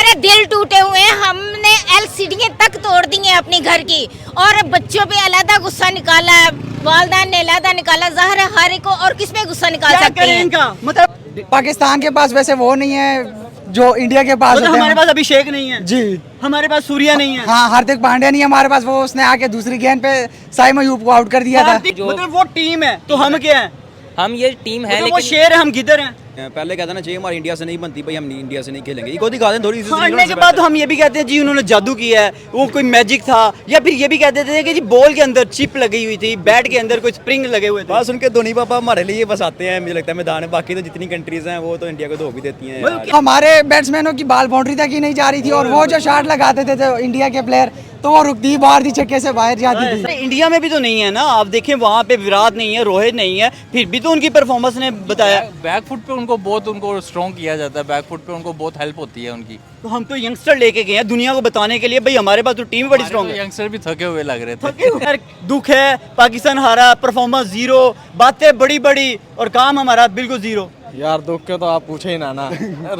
हमारे दिल टूटे हुए हैं, हमने एलसीडी तक तोड़ दी हैं अपनी घर की, और बच्चों पे अलग गुस्सा निकाला है, वालदैन ने अलग निकाला, ज़ाहिर है हर एक को, और किस पे गुस्सा निकाल सकते हैं इनका मतलब पाकिस्तान के पास वैसे वो नहीं है जो इंडिया के पास मतलब हमारे पास अभिषेक नहीं है जी, हमारे पास सूर्या नहीं है, हाँ हार्दिक पांड्या नहीं है हमारे पास, वो उसने आके दूसरी गेंद पे साइम अयूब को आउट कर दिया था। मतलब वो टीम है तो हम क्या है, हम ये टीम है मतलब वो शेर है, हम गिदर हैं। पहले कहता ना चाहिए हमारी इंडिया से नहीं बनती भाई, हम इंडिया से नहीं खेलेंगे, इको दिखा दें थोड़ी सी। हारने के बाद हम ये भी कहते हैं जी उन्होंने जादू किया है, वो कोई मैजिक था, या फिर ये भी कहते थे कि जी बॉल के अंदर चिप लगी हुई थी, बैट के अंदर कोई स्प्रिंग लगे हुए थे। बस उनके धोनी पापा हमारे लिए बस आते हैं, मुझे लगता है मैदान में, बाकी तो जितनी कंट्रीज हैं वो तो इंडिया को धो भी देती हैं यार। हमारे बैट्समैनों की बाल बाउंड्री तक ही नहीं जा रही थी, और वो जो शॉट लगाते थे इंडिया के प्लेयर, तो वो रुकती बाहर थी, छक्के से बाहर जाती थी। इंडिया में भी तो नहीं है ना, आप देखें वहाँ पे विराट नहीं है, रोहित नहीं है, फिर भी तो उनकी परफॉर्मेंस ने बताया। बैकफुट पे उनको बहुत स्ट्रॉन्ग किया जाता है, बैकफुट पे उनको बहुत हेल्प होती है उनकी। तो हम तो यंगस्टर लेके गए हैं दुनिया को बताने के लिए, भाई हमारे पास तो टीम बड़ी स्ट्रॉन्ग है। यंगस्टर भी थके हुए लग रहे थे। यार दुख है, पाकिस्तान हारा, परफॉर्मेंस जीरो, बातें बड़ी बड़ी और काम हमारा बिल्कुल जीरो। यार दुख के तो आप पूछे ही ना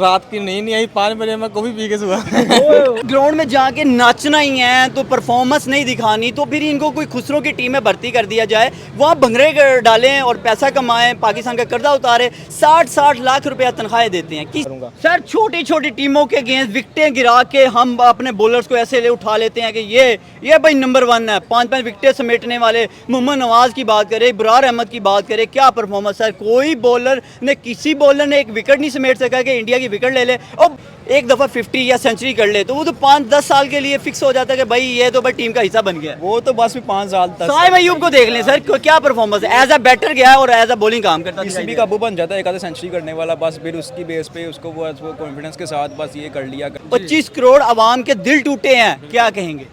रात की नींद नहीं आई, 5 बजे मैं कॉफी पी के सुबह ग्राउंड में जाके नाचना ही है तो परफॉर्मेंस नहीं दिखानी, तो फिर इनको कोई खुसरों की टीम में भर्ती कर दिया जाए, वहाँ भंगरे डालें और पैसा कमाएं, पाकिस्तान का कर्जा उतारे, 60-60 लाख रुपया तनख्वाहें देते हैं कि सर छोटी छोटी टीमों के अगेंस्ट विकेटें गिरा के हम अपने बॉलर्स को ऐसे ले उठा लेते हैं कि ये भाई नंबर 1 है, 5-5 विकेटें समेटने वाले। मोहम्मद नवाज की बात करें, इब्रार अहमद की बात करें, क्या परफॉर्मेंस है, कोई बॉलर ने किसी बॉलर ने एक विकेट नहीं समेट सका कि इंडिया की विकेट ले ले, और एक दफा 50 या सेंचुरी कर ले तो वो तो 5-10 साल के लिए फिक्स हो जाता है कि भाई ये तो भाई टीम का हिस्सा बन गया। वो तो बस भी 5 साल तक साइम अयूब को देख लें सर, क्या परफॉर्मेंस है, एज अ बैटर गया और एज अ बॉलिंग काम करता, किसी भी काबू बन जाता है, एक आधा सेंचुरी करने वाला, बस फिर उसकी बेस पे उसको वो कॉन्फिडेंस के साथ बस ये कर लिया। 25 करोड़ आवाम के दिल टूटे हैं, क्या कहेंगे?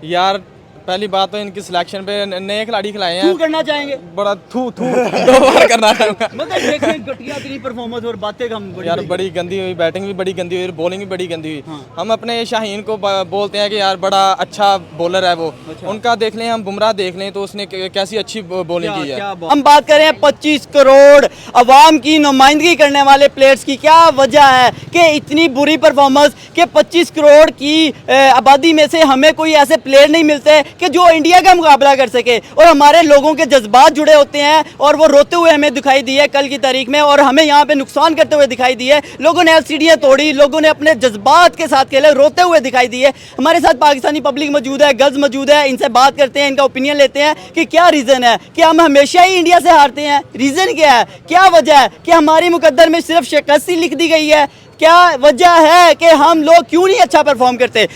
यार पहली बात तो इनकी सिलेक्शन पे नए खिलाड़ी खिलाए हैं, थू करना चाहेंगे, बड़ा थू 2 बार करना चाहूंगा। मतलब देखें घटिया इतनी परफॉर्मेंस और बातें कम यार बड़ी गंदी हुई, बैटिंग भी बड़ी गंदी हुई, बॉलिंग भी बड़ी गंदी हुई। हम अपने शाहीन को बोलते हैं कि यार बड़ा अच्छा बॉलर है वो, उनका देख लें, हम बुमराह देख लें तो उसने कैसी अच्छी बॉलिंग की है। हम बात करें 25 करोड़ अवाम की नुमाइंदगी करने वाले प्लेयर्स की, क्या वजह है कि इतनी बुरी परफॉर्मेंस कि 25 करोड़ की आबादी में से हमें कोई ऐसे प्लेयर नहीं मिलते कि जो इंडिया का मुकाबला कर सके, और हमारे लोगों के जज्बात जुड़े होते हैं और वो रोते हुए हमें दिखाई दिए कल की तारीख में, और हमें यहाँ पे नुकसान करते हुए दिखाई दिए। लोगों ने एलसीडियाँ तोड़ी, लोगों ने अपने जज्बात के साथ खेले, रोते हुए दिखाई दिए। हमारे साथ पाकिस्तानी पब्लिक मौजूद है, गर्ल्स मौजूद है, इनसे बात करते हैं, इनका ओपिनियन लेते हैं कि क्या रीज़न है कि हम हमेशा ही इंडिया से हारते हैं, रीज़न क्या है, क्या वजह है कि हमारी मुकद्दर में सिर्फ शिकस्त लिख दी गई है, क्या वजह है कि हम लोग क्यों नहीं अच्छा परफॉर्म करते?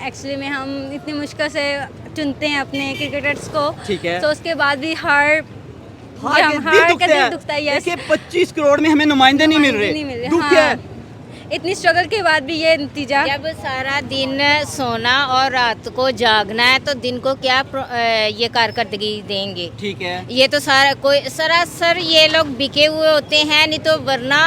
एक्चुअली में हम इतनी मुश्किल से चुनते हैं अपने क्रिकेटर्स को, ठीक है, तो उसके बाद भी हार का दिल दुखता है। यस, 25 करोड़ में हमें नुमाइंदे नहीं मिल रहे, दुख क्या है? इतनी स्ट्रगल के बाद भी ये नतीजा। जब सारा दिन सोना और रात को जागना है तो दिन को क्या ये कारकर्दगी देंगे? ठीक है, ये तो सारा कोई सरासर ये लोग बिके हुए होते हैं, नहीं तो वरना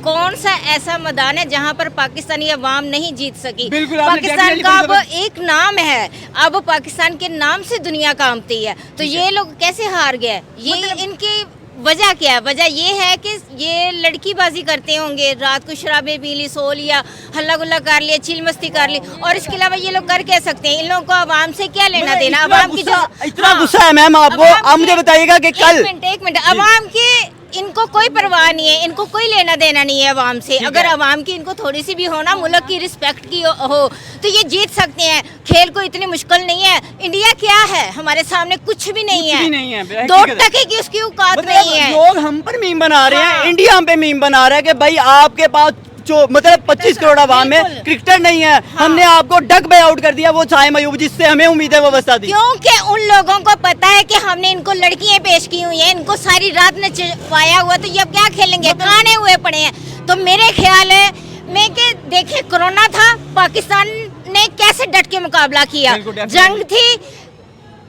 कौन सा ऐसा मैदान है जहां पर पाकिस्तानी अवाम नहीं जीत सकी? पाकिस्तान का अब एक नाम है, अब पाकिस्तान के नाम से दुनिया कांपती है, तो ये लोग कैसे हार गए? ये इनकी वजह क्या है? वजह ये है कि ये लड़कीबाजी करते होंगे, रात को शराबें पी ली, सो लिया, हल्ला गुल्ला कर लिया, चिल मस्ती कर ली, और इसके अलावा ये लोग कर कह सकते हैं? इन लोगों को आवाम से क्या लेना देना? आवाम की इतना गुस्सा है मैम आपको, आप मुझे बताइएगा कि कल एक मिनट आवाम की इनको कोई परवाह नहीं है, इनको कोई लेना देना नहीं है अवाम से। अगर अवाम की इनको थोड़ी सी भी हो ना, मुल्क की रिस्पेक्ट की हो तो ये जीत सकते हैं। खेल को इतनी मुश्किल नहीं है। इंडिया क्या है? हमारे सामने कुछ भी नहीं है, 2 टके की उसकी औकात नहीं है। लोग हम पर मीम बना रहे हैं, इंडिया हम पे मीम बना रहा है कि भाई आपके पास जो मतलब 25 करोड़ आवाम में क्रिकेटर नहीं है, हमने आपको डक बाय आउट कर दिया, वो साइम अयूब जिससे हमें उम्मीद है व्यवस्था दी। क्योंकि उन लोगों को पता है कि हमने इनको लड़कियां पेश की हुई हैं, इनको सारी रात नचवाया हुआ, तो ये अब क्या खेलेंगे? खाने हुए पड़े हैं। तो मेरे ख्याल है मैं कि देखिए कोरोना था, पाकिस्तान ने कैसे डट के मुकाबला किया, जंग थी,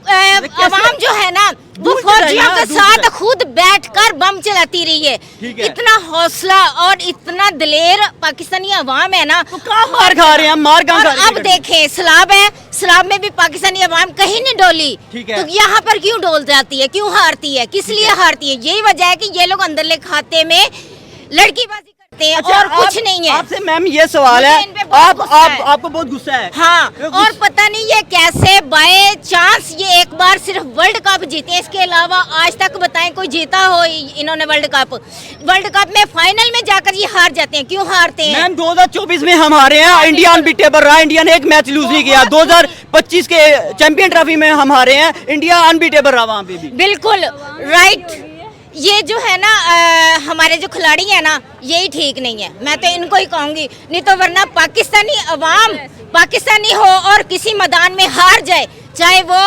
अवाम जो है ना वो फौजियों के साथ खुद बैठकर बम चलाती रही है। इतना हौसला और इतना दिलेर पाकिस्तानी अवाम है ना, तो मार खा रहे हैं, मार खा रहे हैं। अब देखें सलाब है, सलाब में भी पाकिस्तानी अवाम कहीं नहीं डोली, तो यहाँ पर क्यों डोल जाती है, क्यों हारती है, किस लिए हारती है? यही वजह है कि ये लोग अंदरले खाते में लड़कीबाजी और कुछ नहीं है। आपसे मैम ये सवाल मुझे है, इन पे बहुत गुस्सा है। आपको बहुत गुस्सा है। हाँ, और पता नहीं ये कैसे बाय चांस ये एक बार सिर्फ वर्ल्ड कप जीते हैं, इसके अलावा आज तक बताएं कोई जीता हो इन्होंने वर्ल्ड कप में फाइनल में जाकर ये हार जाते हैं, क्यों हारते हैं? मैम 2024 में हम हारे हैं, इंडिया अनबीटेबल रहा, इंडिया ने एक मैच लूज नहीं किया। 2025 के चैंपियन ट्रॉफी में हम हारे हैं, इंडिया अनबीटेबल रहा वहाँ पे भी। बिल्कुल राइट। ये जो है ना हमारे जो खिलाड़ी है ना, यही ठीक नहीं है, मैं तो इनको ही कहूंगी। नहीं तो वरना पाकिस्तानी अवाम पाकिस्तानी हो और किसी मैदान में हार जाए, चाहे वो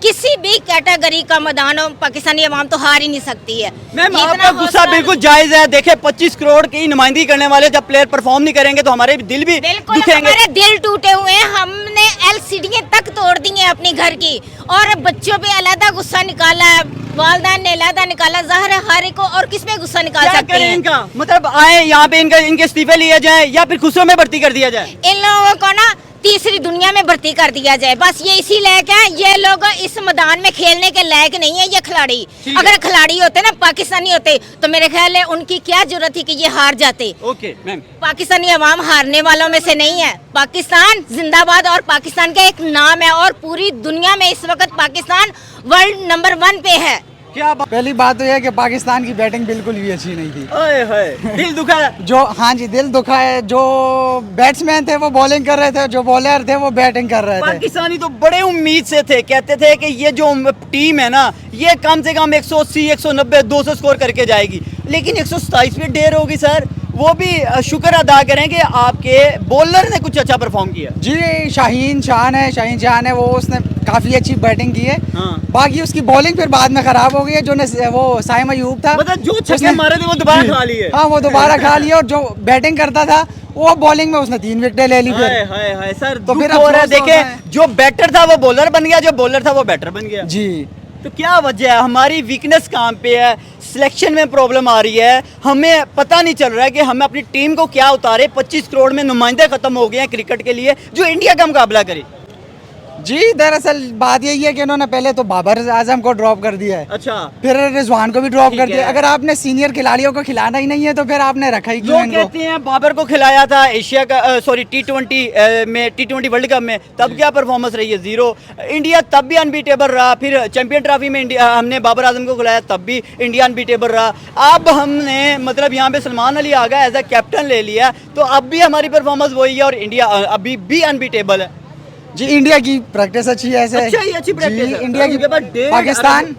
किसी भी कैटेगरी का मैदान हो, पाकिस्तानी अवाम तो हार ही नहीं सकती है। मैम जितना आपका गुस्सा हौसला- बिल्कुल जायज है। देखे 25 करोड़ की नुमाइंदगी करने वाले जब प्लेयर परफॉर्म नहीं करेंगे तो हमारे दिल भी बिल्कुल दुखेंगे। हमारे दिल टूटे हुए हैं, हमने एलसीडी तक तोड़ दी हैं अपनी घर की, और बच्चों पे अलग गुस्सा निकाला है, वालदैन ने अलग निकाला। ज़ाहिर है हर एक को और किस में गुस्सा निकाल क्या सकते करें हैं? इनका मतलब आए यहाँ पे इनके इस्तीफे लिए जाए या फिर खुसरों में भर्ती कर दिया जाए। इन लोगों को ना तीसरी दुनिया में भर्ती कर दिया जाए, बस ये इसी लायक है। ये लोग इस मैदान में खेलने के लायक नहीं है ये खिलाड़ी। अगर खिलाड़ी होते ना, पाकिस्तानी होते, तो मेरे ख्याल है उनकी क्या जरूरत थी कि ये हार जाते। ओके मैम, पाकिस्तानी अवाम हारने वालों में से नहीं है। पाकिस्तान जिंदाबाद, और पाकिस्तान का एक नाम है, और पूरी दुनिया में इस वक्त पाकिस्तान वर्ल्ड नंबर 1 पे है। क्या बात। पहली बात तो यह है कि पाकिस्तान की बैटिंग बिल्कुल भी अच्छी नहीं थी। ओए होए, दिल दुखा है। जो हाँ जी दिल दुखा है, जो बैट्समैन थे वो बॉलिंग कर रहे थे, जो बॉलर थे वो बैटिंग कर रहे थे। पाकिस्तानी तो बड़े उम्मीद से थे, कहते थे कि ये जो टीम है ना, ये कम से कम 180, 190, 200 स्कोर करके जाएगी, लेकिन 127 पे ढेर होगी सर। वो भी शुक्र अदा करें कि आपके बॉलर ने कुछ अच्छा परफॉर्म किया। जी शाहीन शान है, वो उसने काफी अच्छी बैटिंग की है। हाँ। बाकी उसकी बॉलिंग फिर बाद में खराब हो गई है। जो वो साइम अयूब था, मतलब जो छक्के उसने- मारे थे वो दोबारा खा लिए। हाँ वो दोबारा खा लिए, और जो बैटिंग करता था वो बॉलिंग में उसने 3 विकेटें ले ली हाय फिर। हाय हाय सर, तो दुख फिर हो रहा है। अफसोस देखे होता है। जो बैटर था वो बॉलर बन गया, जो बॉलर था वो बैटर बन गया। जी तो क्या वजह है? हमारी वीकनेस कहाँ पे है? सिलेक्शन में प्रॉब्लम आ रही है। हमें पता नहीं चल रहा है कि हमें अपनी टीम को क्या उतारे। 25 करोड़ में नुमाइंदे खत्म हो गए हैं क्रिकेट के लिए, जो इंडिया का मुकाबला करे। जी दरअसल बात यही है कि इन्होंने पहले तो बाबर आजम को ड्रॉप कर दिया है, अच्छा, फिर रिजवान को भी ड्रॉप ठीक कर दिया। है। अगर आपने सीनियर खिलाड़ियों को खिलाना ही नहीं है तो फिर आपने रखा ही क्यों लोग इनको? कहते हैं बाबर को खिलाया था एशिया का सॉरी T20 वर्ल्ड कप में, तब क्या परफॉर्मेंस रही है? 0। इंडिया तब भी अनबीटेबल रहा। फिर चैंपियन ट्रॉफी में इंडिया हमने बाबर आजम को खिलाया, तब भी इंडिया अनबीटेबल रहा। अब हमने मतलब यहाँ पे सलमान अली आ गया, एज ए कैप्टन ले लिया, तो अब भी हमारी परफॉर्मेंस वही है और इंडिया अभी भी अनबीटेबल है। जी इंडिया की प्रैक्टिस अच्छी है ऐसे। अच्छा, ये अच्छी practice जी, है। इंडिया की उनके पास 1.5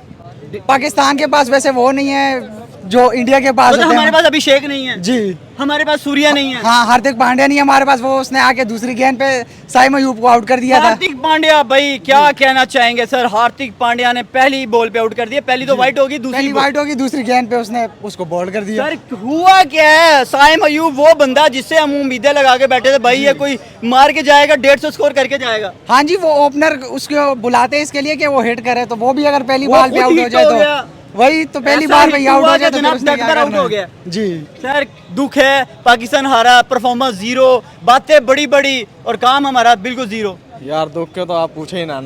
पाकिस्तान के पास वैसे वो नहीं है जो इंडिया के पास मतलब होते हमारे हैं। पास अभिषेक नहीं है, जी हमारे पास सूर्या नहीं है। हाँ, हार्दिक पांड्या नहीं है हमारे पास, वो उसने आके दूसरी गेंद पे साइम अयूब को आउट कर दिया था। हार्दिक पांड्या भाई क्या कहना चाहेंगे सर? हार्दिक पांड्या ने पहली बॉल पे आउट कर दिया। पहली तो वाइट होगी, दूसरी पहली ball- वाइट होगी, दूसरी गेंद पे उसने उसको बॉल कर दिया। सर हुआ क्या है? साइम अयूब वो बंदा जिससे हम उम्मीदें लगा के बैठे थे, भाई ये कोई मार के जाएगा, 150 स्कोर करके जाएगा। हाँ जी, वो ओपनर उसको बुलाते हैं इसके लिए कि वो हिट करे, तो वो भी अगर पहली वो बॉल पे खुद आउट हो hit जाए हो तो गया। वही तो पहली ऐसा बार पे hit आउट हुआ हो कि जाए तो फिर जनाब उसने डक क्या पर आउट करना हो है? गया। जी सर दुख है, पाकिस्तान हारा, परफॉर्मेंस 0, बातें बड़ी बड़ी और काम हमारा बिल्कुल 0। यार दुख के तो आप पूछे ही ना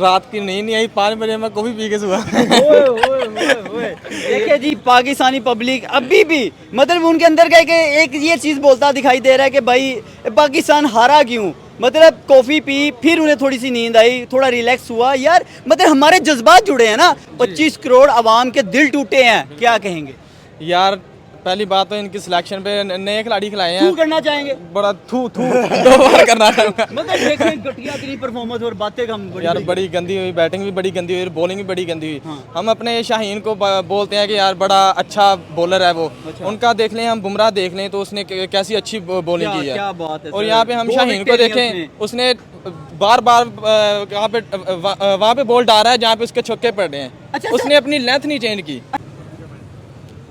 रात की नींद नहीं आई, 5 बजे मैं कॉफी पी के सुबह। देखिए जी, पाकिस्तानी पब्लिक अभी भी मतलब उनके अंदर का एक ये चीज़ बोलता दिखाई दे रहा है कि भाई पाकिस्तान हारा क्यों? मतलब कॉफ़ी पी, फिर उन्हें थोड़ी सी नींद आई, थोड़ा रिलैक्स हुआ। यार मतलब हमारे जज्बात जुड़े हैं ना। 25 करोड़ आवाम के दिल टूटे हैं, क्या कहेंगे? यार पहली बात तो इनकी सिलेक्शन पे नए खिलाड़ी खिलाए तू हैं, करना चाहेंगे? बड़ा थू 2 बार करना चाहूँगा। मतलब देखें घटिया इतनी परफॉर्मेंस और बातें कम बड़ी यार हुई। बड़ी गंदी हुई, बैटिंग भी बड़ी गंदी हुई, बॉलिंग भी बड़ी गंदी हुई। हाँ। हम अपने शाहीन को बोलते हैं कि यार बड़ा अच्छा बॉलर है वो। अच्छा। उनका देख लें, हम बुमराह देख लें तो उसने कैसी अच्छी बॉलिंग क्या- की है। क्या बात है और सर। यहाँ पे हम 2 शाहीन को विकेट लिया देखें, उसने बार बार वहाँ पे बॉल डाला है जहाँ पे उसके छक्के पड़ रहे हैं। अच्छा, उसने अपनी लेंथ नहीं चेंज की।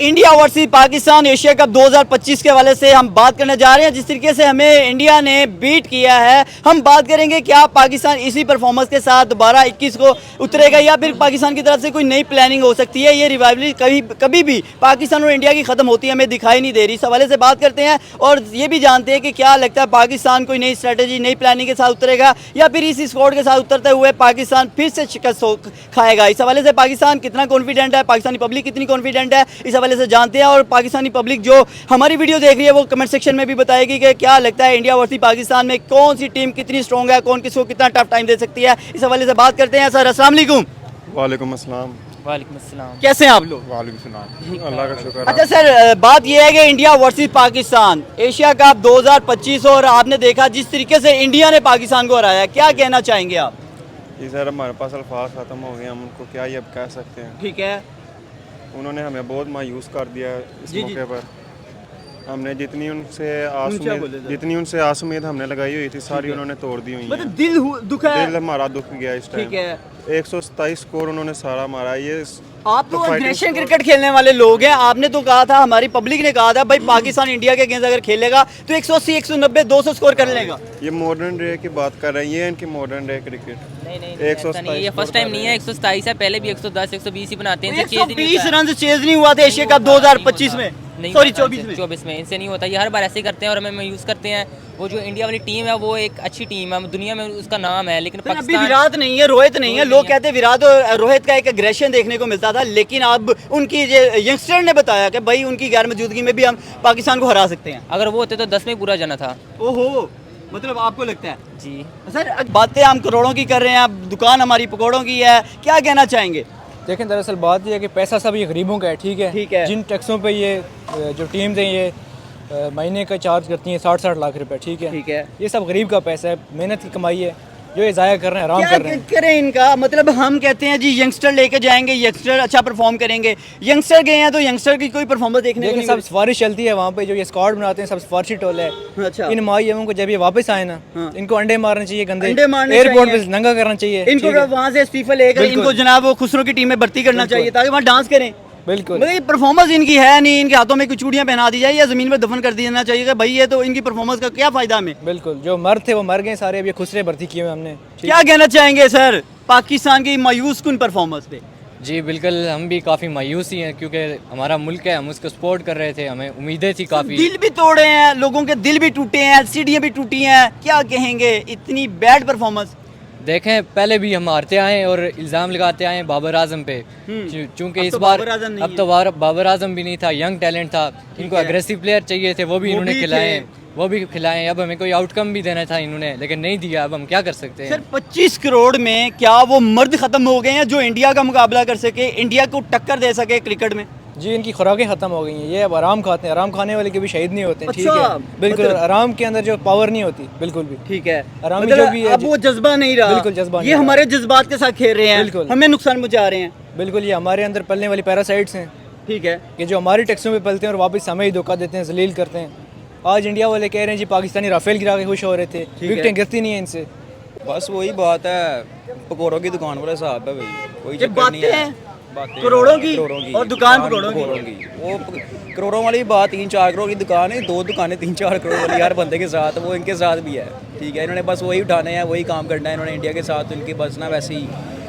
India versus Pakistan Asia cup 2025 के हवाले से हम बात करने जा रहे हैं। जिस तरीके से हमें इंडिया ने बीट किया है, हम बात करेंगे क्या पाकिस्तान इसी परफॉर्मेंस के साथ दोबारा 21 को उतरेगा या फिर पाकिस्तान की तरफ से कोई नई प्लानिंग हो सकती है? ये रिवाइवली कभी भी पाकिस्तान और इंडिया की ख़त्म होती है हमें दिखाई नहीं दे रही। इस हवाले से बात करते हैं और ये भी जानते हैं कि क्या लगता है पाकिस्तान कोई नई स्ट्रैटेजी, नई प्लानिंग के साथ उतरेगा या फिर इस स्क्वाड के साथ उतरते हुए पाकिस्तान फिर से शिकस्त खाएगा? इस हवाले से पाकिस्तान कितना कॉन्फिडेंट है, पाकिस्तानी पब्लिक कितनी कॉन्फिडेंट है, इस हवाले से जानते हैं और पाकिस्तानी पब्लिक जो हमारी वीडियो देख रही है वो कमेंट सेक्शन में भी बताएगी कि क्या लगता है इंडिया वर्सेस पाकिस्तान में कौन सी टीम कितनी स्ट्रॉन्ग है, कौन किसको कितना टफ टाइम दे सकती है। इस हवाले से बात करते हैं। सर अस्सलाम वालेकुम। वालेकुम अस्सलाम। वालेकुम अस्सलाम। कैसे हैं आप लोग? वालेकुम सलाम, अल्लाह का शुक्र। अच्छा सर, बात यह है कि India versus Pakistan Asia cup 2025 और आपने देखा जिस तरीके से इंडिया ने पाकिस्तान को हराया, क्या कहना चाहेंगे आप? जी सर, हमारे पास अल्फाज ख़त्म हो गए, हम उनको क्या ही अब कह सकते हैं। ठीक है, उन्होंने हमें बहुत मायूस कर दिया इस मौके पर। हमने जितनी उनसे आस उम्मीद हमने लगाई हुई थी सारी उन्होंने तोड़ दी हुई मतलब है। दिल दुखा है। दिल हमारा दुख गया इस टाइम। ठीक है, 127 स्कोर उन्होंने सारा मारा। ये आप तो एग्रेशन क्रिकेट खेलने वाले लोग हैं, आपने तो कहा था, हमारी पब्लिक ने कहा था भाई पाकिस्तान इंडिया के अगेंस्ट अगर खेलेगा तो 180, 190, 200 स्कोर कर लेगा। ये मॉडर्न डे की बात कर रहे हैं, ये इनकी मॉडर्न डे क्रिकेट। नहीं, ये फर्स्ट टाइम नहीं है, 127 है, पहले भी 110, 120 ही बनाते हैं। 120 रन चेज नहीं हुआ था एशिया कप 2025 में, सॉरी 24 में। इनसे नहीं होता, ये हर बार ऐसे करते हैं और हमें मायूस करते हैं। वो जो इंडिया वाली टीम है वो एक अच्छी टीम है, दुनिया में उसका नाम है, लेकिन अभी विराट नहीं है, रोहित नहीं है। लोग कहते हैं विराट और रोहित का एक एग्रेशन देखने को मिलता था, लेकिन अब उनकी यंगस्टर ने बताया कि भाई उनकी गैर मौजूदगी में भी हम पाकिस्तान को हरा सकते हैं। अगर वो होते तो 10 में पूरा जाना था। ओहो, मतलब आपको लगता है? जी सर, बातें हम करोड़ों की कर रहे हैं, अब दुकान हमारी पकौड़ों की है, क्या कहना चाहेंगे? देखें, दरअसल बात यह है कि पैसा सब ये गरीबों का है। ठीक है, जिन टैक्सों पे ये जो टीम्स हैं ये महीने का चार्ज करती हैं 60-60 लाख रुपए। ठीक है, ये सब गरीब का पैसा है, मेहनत की कमाई है, जो ये ज़ाया कर रहे हैं, आराम कर रहे हैं। करें इनका मतलब, हम कहते हैं जी यंगस्टर लेके जाएंगे, यंगस्टर अच्छा परफॉर्म करेंगे। यंगस्टर गए हैं तो यंगस्टर की कोई परफॉर्मेंस देखने को नहीं। सब सिफारिश चलती है वहाँ पे, जो ये स्क्वाड बनाते हैं सब सिफारिशी टोल है। अच्छा, इन माहियों को जब ये वापस आए ना, इनको अंडे मारने चाहिए, गंदे एयरपोर्ट पे नंगा करना चाहिए इनको, वहाँ से इस्तीफा लेकर इनको जनाब वो खुसरो की टीम में भर्ती करना चाहिए ताकि वहाँ डांस करें। बिल्कुल, मतलब परफॉर्मेंस इनकी है नहीं, इनके हाथों में कुछ चूड़ियां पहना दी जाए या जमीन पर दफन कर देना चाहिए कि भाई ये तो इनकी परफॉर्मेंस का क्या फायदा हमें। बिल्कुल, जो मर्द थे वो मर गए सारे, अब ये खुसरे भर्ती किए हुए हमने। क्या कहना चाहेंगे सर पाकिस्तान की मायूस कुन परफॉर्मेंस पे? जी बिल्कुल, हम भी काफ़ी मायूस ही हैं क्योंकि हमारा मुल्क है, हम उसको सपोर्ट कर रहे थे, हमें उम्मीदें थी काफ़ी। दिल भी तोड़े हैं, लोगों के दिल भी टूटे हैं, सीढ़ियाँ भी टूटी हैं, क्या कहेंगे इतनी बैड परफॉर्मेंस? देखें, पहले भी हम हारते आए और इल्ज़ाम लगाते आए बाबर आजम पे, चूँकि इस बार अब तो बाबर आजम भी नहीं था, यंग टैलेंट था, इनको अग्रेसिव प्लेयर चाहिए थे, वो भी इन्होंने खिलाए। अब हमें कोई आउटकम भी देना था इन्होंने, लेकिन नहीं दिया। अब हम क्या कर सकते हैं? सर 25 करोड़ में क्या वो मर्द खत्म हो गए हैं जो इंडिया का मुकाबला कर सके, इंडिया को टक्कर दे सके क्रिकेट में? जी, इनकी खुराकें खत्म हो गई हैं, ये अब आराम खाते हैं। आराम खाने वाले कभी शहीद नहीं होते हैं। अच्छा, ठीक है, बिल्कुल, आराम के अंदर जो पावर नहीं होती बिल्कुल भी। ठीक है, आराम मतलब जो भी है, अब वो जज्बा नहीं रहा। बिल्कुल जज्बा, ये हमारे जज्बात के साथ खेल रहे हैं, बिल्कुल हमें नुकसान पहुंचा रहे हैं। बिल्कुल, ये हमारे अंदर पलने वाली पैरासाइट्स हैं। ठीक है, कि जो हमारी टैक्सों पे पलते हैं और वापस हमें ही धोखा देते हैं, जलील करते हैं। आज इंडिया वाले कह रहे हैं जी पाकिस्तानी राफेल गिरा के खुश हो रहे थे, विकेटें गिरती नहीं है इनसे। बस वही बात है, पकौड़ों की दुकान वाला हिसाब है भाई, कोई चक्कर नहीं है। करोड़ों की और दुकान करोड़ों की। वो करोड़ों वाली बात, 3-4 करोड़ की दुकान है, 2 दुकानें 3-4 करोड़ वाली हर बंदे के साथ, वो इनके साथ भी है। ठीक है, इन्होंने बस वही उठाने हैं, वही काम करना है इन्होंने इंडिया के साथ। इनकी बस ना वैसे ही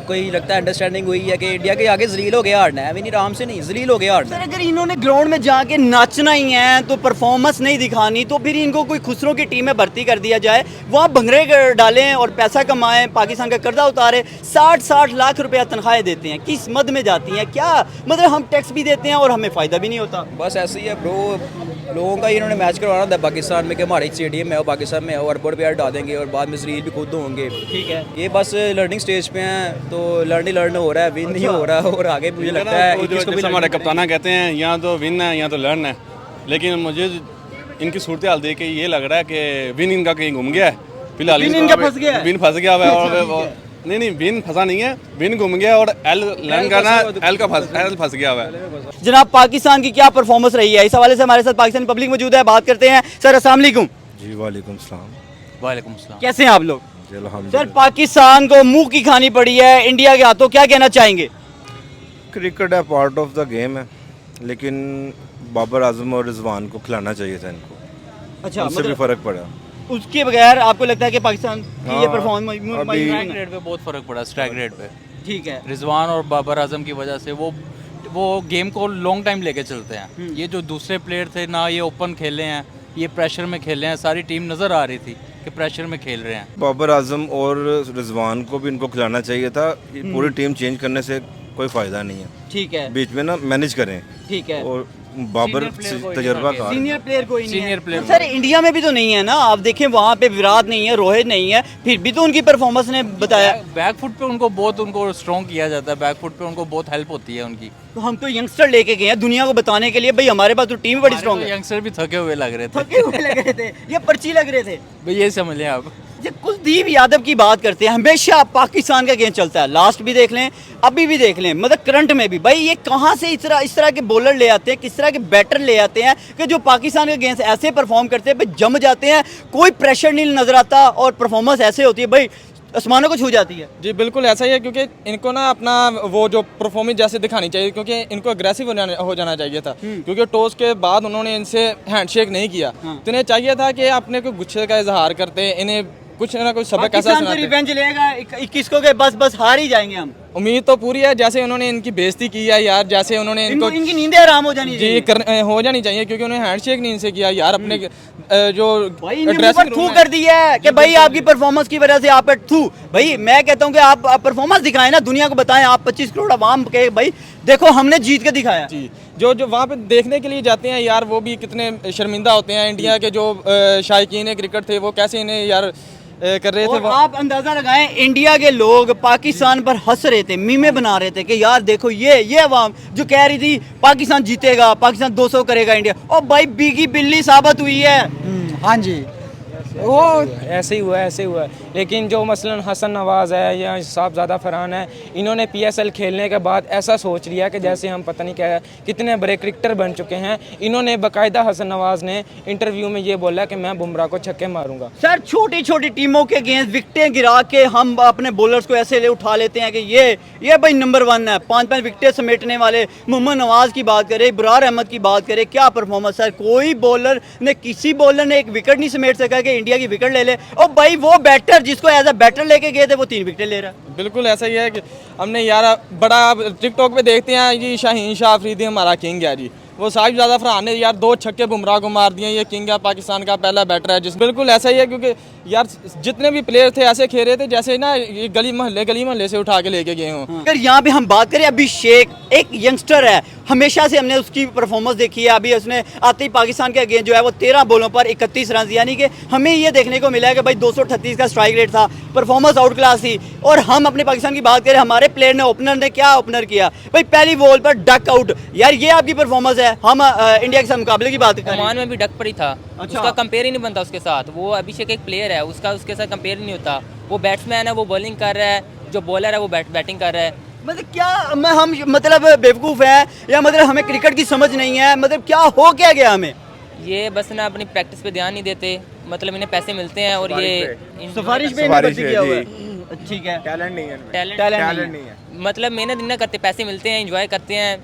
कोई लगता है अंडरस्टैंडिंग हुई है कि इंडिया के आगे जलील हो गया हारना है, अभी नहीं, आराम से नहीं, जलील हो गया हारना है। अगर इन्होंने ग्राउंड में जाके नाचना ही है तो परफॉर्मेंस नहीं दिखानी, तो फिर इनको कोई खुसरों की टीम में भर्ती कर दिया जाए, वहाँ भंगरे डालें और पैसा कमाएं, पाकिस्तान का कर्जा उतारे। 60-60 लाख रुपया तनख्वाहें देते हैं, किस मद में जाती हैं? क्या मतलब हम टैक्स भी देते हैं और हमें फ़ायदा भी नहीं होता। बस ऐसे ही है ब्रो, लोगों का इन्होंने मैच करवाना था पाकिस्तान में कि हमारे स्टेडियम में हो, पाकिस्तान में हो, एयरपोर्ट पे हटा देंगे और बाद में जलील भी खुद होंगे। ठीक है, ये बस लर्निंग स्टेज पे हैं, तो लर्न हो रहा है, विन नहीं हो रहा, और आगे मुझे लगता है जो हमारे कप्ताना कहते हैं या तो विन है या तो लर्न है, लेकिन मुझे इनकी सूरत हाल देख के ये लग रहा है कि विन इनका कहीं घूम गया है फिलहाल। विन फंस गया है और नहीं, विन फंसा नहीं है, विन घूम गया और एल लर्न का ना एल फंस गया हुआ है। जनाब पाकिस्तान की क्या परफॉर्मेंस रही है, इस हवाले से हमारे साथ पाकिस्तानी पब्लिक मौजूद है, बात करते हैं। सर अस्सलाम वालेकुम। जी वालेकुम सलाम। वालेकुम सलाम। कैसे हैं आप लोग? अल्हम्दुलिल्लाह। सर पाकिस्तान को मुंह की खानी पड़ी है इंडिया के हाथों, क्या कहना चाहेंगे? क्रिकेट है, पार्ट ऑफ द गेम है, लेकिन बाबर आजम और रिजवान को खिलाना चाहिए था इनको। अच्छा, उससे भी फर्क पड़ा। उसके बगैर आपको लगता है कि पाकिस्तान की ये परफॉर्मेंस स्ट्राइक रेट पे बहुत फर्क पड़ा, स्ट्राइक रेट पे। ठीक है, रिजवान और बाबर आजम की वजह से वो गेम को लॉन्ग टाइम लेके चलते हैं। ये जो दूसरे प्लेयर थे ना, ये ओपन खेले हैं, ये प्रेशर में खेले हैं, सारी टीम नज़र आ रही थी कि प्रेशर में खेल रहे हैं। बाबर आजम और रिजवान को भी इनको खिलाना चाहिए था, पूरी टीम चेंज करने से कोई फ़ायदा नहीं है। ठीक है, बीच में ना मैनेज करें। ठीक है। और बाबर तजर्बाकार सीनियर प्लेयर कोई नहीं सीनियर है। प्लेयर सर इंडिया में भी तो नहीं है ना, आप देखें वहाँ पे विराट नहीं है, रोहित नहीं है, फिर भी तो उनकी परफॉर्मेंस ने बताया। बैक फुट पे उनको बहुत स्ट्रॉन्ग किया जाता है, बैक फुट पे उनको बहुत हेल्प होती है उनकी। तो हम तो यंगस्टर लेके गए हैं दुनिया को बताने के लिए, भाई हमारे पास तो टीम बड़ी स्ट्रॉन्ग है। यंगस्टर भी थके हुए लग रहे थे, थके हुए लग रहे थे, ये पर्ची लग रहे थे। भाई ये समझ लें आप। ये कुलदीप यादव की बात करते हैं, हमेशा पाकिस्तान का गेम चलता है, लास्ट भी देख लें, अभी भी देख लें, मतलब करंट में भी। भाई ये कहाँ से इस तरह के बॉलर ले आते हैं, किस तरह के बैटर ले आते हैं कि जो पाकिस्तान के गेम्स ऐसे परफॉर्म करते हैं, भाई जम जाते हैं, कोई प्रेशर नहीं नजर आता और परफॉर्मेंस ऐसे होती है भाई आसमानों को छू जाती है। जी बिल्कुल ऐसा ही है, क्योंकि इनको ना अपना वो जो परफॉर्मेंस जैसे दिखानी चाहिए, क्योंकि इनको अग्रेसिव हो जाना चाहिए था, क्योंकि टॉस के बाद उन्होंने इनसे हैंडशेक नहीं किया। तो इन्हें चाहिए था कि अपने को गुस्से का इजहार करते, इन्हें कुछ ना कुछ सबक ऐसा सुनाते। रिवेंज लेगा 21 को के बस हार ही जाएंगे हम। उम्मीद तो पूरी है, जैसे उन्होंने इनकी बेइज्जती की है यार, जैसे उन्होंने इनको इनकी नींदें आराम हो जानी जी हो जानी चाहिए, क्योंकि उन्होंने हैंडशेक नहीं इनसे किया यार, अपने जो ड्रेसिंग थू कर दी है कि भाई आपकी परफॉर्मेंस की वजह से आप पे थू। भाई मैं कहता हूँ कि आप परफॉर्मेंस दिखाएं ना, दुनिया को बताएं, आप 25 करोड़ अवाम के भाई देखो हमने जीत के दिखाया। जी जो वहाँ पे देखने के लिए जाते हैं यार, वो भी कितने शर्मिंदा होते हैं। इंडिया के जो शायकीन क्रिकेट थे वो कैसे इन्हें यार कर रहे थे। आप अंदाजा लगाएं, इंडिया के लोग पाकिस्तान पर हंस रहे थे, मीमे बना रहे थे कि यार देखो ये अवाम जो कह रही थी पाकिस्तान जीतेगा, पाकिस्तान 200 करेगा इंडिया, और भाई बीगी बिल्ली साबित हुई है। हाँ जी, वो ऐसे ही हुआ। लेकिन जो मसलन हसन नवाज़ है या साहबजादा फरहान है, इन्होंने PSL खेलने के बाद ऐसा सोच लिया कि जैसे हम पता नहीं क्या कितने बड़े क्रिकेटर बन चुके हैं। इन्होंने बाकायदा हसन नवाज़ ने इंटरव्यू में ये बोला कि मैं बुमराह को छक्के मारूंगा। सर छोटी छोटी टीमों के अगेंस्ट विकेटें गिरा के हम अपने बॉलर्स को ऐसे ले उठा लेते हैं कि ये भाई नंबर 1 है, 5 विकेटें समेटने वाले मोहम्मद नवाज की बात करें, इब्रार अहमद की बात करें, क्या परफॉर्मेंस सर। कोई बॉलर ने किसी बॉलर ने एक विकेट नहीं समेट सका कि इंडिया की विकेट ले ले, और भाई वो बैटर जिसको एज अ बैटर लेके गए थे वो 3 विकेट ले रहा है। बिल्कुल ऐसा ही है कि हमने यार बड़ा टिकटॉक पे देखते हैं जी, शाहीन शाह अफरीदी हमारा किंग है जी, वो साहिबजादा फरहान ने यार 2 छक्के बुमराह को मार दिए, ये किंग है पाकिस्तान का पहला बैटर है जिस। बिल्कुल ऐसा ही है, क्योंकि यार जितने भी प्लेयर थे ऐसे खेल रहे थे जैसे ना ये गली मोहल्ले से उठा के लेके गए हों। अगर यहाँ पे हम बात करें, अभिषेक एक यंगस्टर है, हमेशा से हमने उसकी परफॉर्मेंस देखी है। अभी उसने आते ही पाकिस्तान के अगेंस्ट जो है वो 13 बॉलों पर 31 रन, यानी कि हमें ये देखने को मिला है कि भाई 238 का स्ट्राइक रेट था, परफॉर्मेंस आउट क्लास थी। और हम अपने पाकिस्तान की बात करें, हमारे प्लेयर ने ओपनर ने क्या ओपनर किया भाई, पहली बॉल पर डक आउट। यार ये आपकी परफॉर्मेंस है। हम इंडिया के साथ मुकाबले की बात करें, ओमान में भी डक पर ही था। अच्छा। उसका कंपेयर ही नहीं बनता उसके साथ। वो अभिषेक एक प्लेयर है, उसके साथ कंपेयर ही नहीं होता। वो बैट्समैन है, वो बॉलिंग कर रहा है, जो बॉलर है वो बैटिंग कर रहा है। मतलब क्या हम मतलब बेवकूफ़ है या मतलब हमें क्रिकेट की समझ नहीं है, मतलब क्या हो क्या गया हमें। ये बस ना अपनी प्रैक्टिस पे ध्यान नहीं देते, मतलब इन्हें पैसे मिलते हैं और ये सिफारिश पे किया हुआ है। ठीक है, टैलेंट नहीं है, टैलेंट नहीं है, मतलब मेहनत नहीं करते, पैसे मिलते हैं, एंजॉय करते हैं।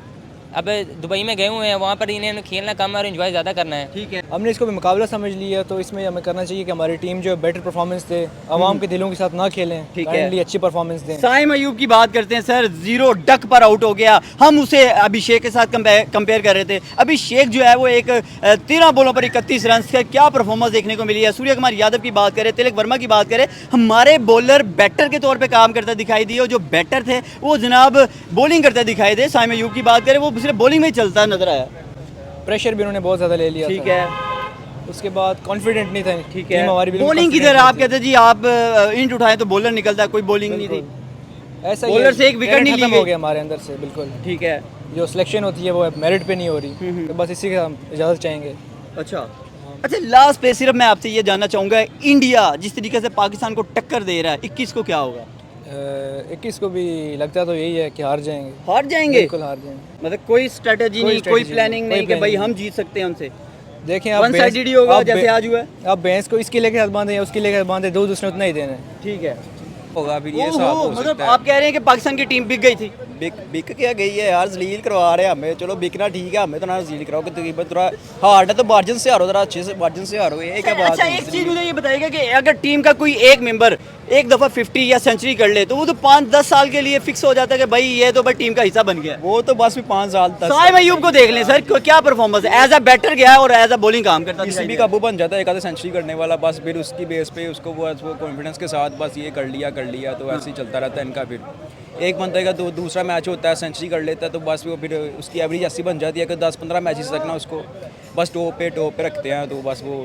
अब दुबई में गए हुए हैं, वहाँ पर इन्हें खेलना कम है और एंजॉय ज़्यादा करना है। ठीक है, हमने इसको भी मुकाबला समझ लिया, तो इसमें हमें करना चाहिए कि हमारी टीम जो बेटर परफॉर्मेंस दे, आवाम के दिलों के साथ ना खेलें, ठीक है, अच्छी परफॉर्मेंस दें। साइम अयूब की बात करते हैं सर, 0 डक पर आउट हो गया। हम उसे अभिषेक के साथ कंपेयर कर रहे थे। अभिषेक जो है वो एक 13 बॉलों पर 31 रन का क्या परफॉर्मेंस देखने को मिली है। सूर्य कुमार यादव की बात करें, तिलक वर्मा की बात करें, हमारे बॉलर बैटर के तौर पर काम करता दिखाई दिए, और जो बैटर थे वो जनाब बॉलिंग करते दिखाई दे। साइम अयूब की बात करें, वो सिर्फ बॉलिंग में चलता नजर आया। प्रेशर भी उन्होंने बहुत ज़्यादा ले लिया। ठीक है, उसके बाद कॉन्फिडेंट नहीं था। ठीक है, बॉलिंग की तरह आप कहते हैं जी आप इंट उठाए तो बॉलर निकलता है, कोई बॉलिंग नहीं थी। ऐसा बॉलर से एक विकेट नहीं खत्म हो गया हमारे अंदर से। बिल्कुल ठीक है, जो सिलेक्शन होती है वो मेरिट पे नहीं हो रही, तो बस इसी का हम इजाज़त चाहेंगे। अच्छा, लास्ट पे सिर्फ मैं आपसे ये जानना चाहूँगा, इंडिया जिस तरीके से पाकिस्तान को टक्कर दे रहा है, 21 को क्या होगा? 21 को भी लगता तो यही है कि हार जाएंगे। हार जाएंगे? बिल्कुल हार जाएंगे। मतलब कोई स्ट्रेटजी नहीं, कोई प्लानिंग नहीं कि भाई हम जीत सकते हैं उनसे। देखें आप, वन साइडेड ही होगा जैसे आज हुआ है। आप भैंस को इसके लेके साथ बांधे या उसके लेके साथ बांधे, दो दूसरे उतना ही देना है। ठीक है, होगा फिर ये साफ हो मतलब सकता है। आप कह रहे हैं कि पाकिस्तान की टीम बिक गई थी? बिक क्या गई है यार, जलील करवा रहे हैं हमें। चलो बिकना ठीक है, हमें तो ना जलील कराओ कि तकरीबन थोड़ा हार्ड है तो मार्जिन से हारो, थोड़ा अच्छे से मार्जिन से हारो। ये क्या बात अच्छा, है। एक चीज मुझे ये बताइएगा कि अगर टीम का कोई एक मेंबर एक दफ़ा 50 या सेंचुरी कर ले तो वो तो 5-10 साल के लिए फिक्स हो जाता है कि भाई ये तो भाई टीम का हिस्सा बन गया। वो तो बस भी 5 साल तक साइम अयूब को देख लें सर, क्या परफॉर्मेंस है, एज अ बैटर गया और एज अ बॉलिंग काम करता किसी भी काबू बन जाता है, एक आधा सेंचुरी करने वाला, बस फिर उसकी बेस पे उसको वो कॉन्फिडेंस के साथ बस ये कर लिया तो ऐसे ही चलता रहता है इनका। फिर एक बंदे का दूसरा मैच होता है, सेंचुरी कर लेता है तो बस वो फिर उसकी एवरेज ऐसी बन जाती है कि 10-15 मैचेस तक ना उसको बस टॉप पे रखते हैं, तो बस वो